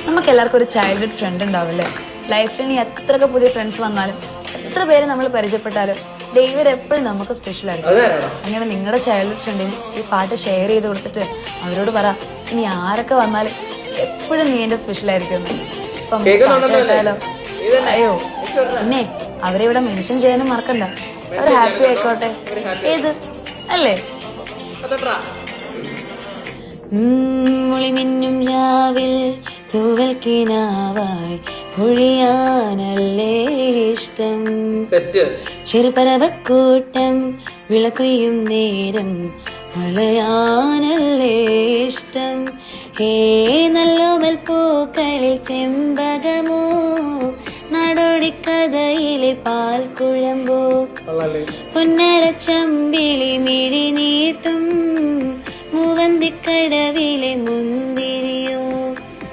നമുക്ക് എല്ലാവർക്കും ഒരു ചൈൽഡ്ഹുഡ് ഫ്രണ്ട് ഉണ്ടാവില്ലേ? ലൈഫിൽ ഇനി എത്രയൊക്കെ പുതിയ ഫ്രണ്ട്സ് വന്നാലും എത്ര പേര് നമ്മൾ പരിചയപ്പെട്ടാലും ദൈവം എപ്പോഴും നമുക്ക് സ്പെഷ്യൽ ആയിരിക്കും. അങ്ങനെ നിങ്ങളുടെ ചൈൽഡ്ഹുഡ് ഫ്രണ്ടിന് ഈ പാട്ട് ഷെയർ ചെയ്ത് കൊടുത്തിട്ട് അവരോട് പറ, ഇനി ആരൊക്കെ വന്നാലും എപ്പോഴും നീ എന്റെ സ്പെഷ്യൽ ആയിരിക്കും. ഇപ്പം കേട്ടാലോ? അയ്യോ പിന്നെ അവരെ ഇവിടെ മെൻഷൻ ചെയ്യാനും മറക്കണ്ട. അവർ ഹാപ്പി ആയിക്കോട്ടെ. ഏത് അല്ലേ? മുളിമിന്നും രാവിൽ തൂവൽ കിനാവായി പൊഴിയാനല്ലേ ഇഷ്ടം. ചെറുപറവക്കൂട്ടം വിളക്കൊയ്യും നേരം വളയാനല്ലേ ഇഷ്ടം. ഹേ നല്ലോമൽ പൂക്കളിൽ ചെമ്പകമോ നാടോടിക്കഥയിലെ പാൽ കുഴമ്പോ പൊന്നര ചമ്പിളി മിഴി നീട്ടും മൂവന്തിക്കടവിലെ മുന്തി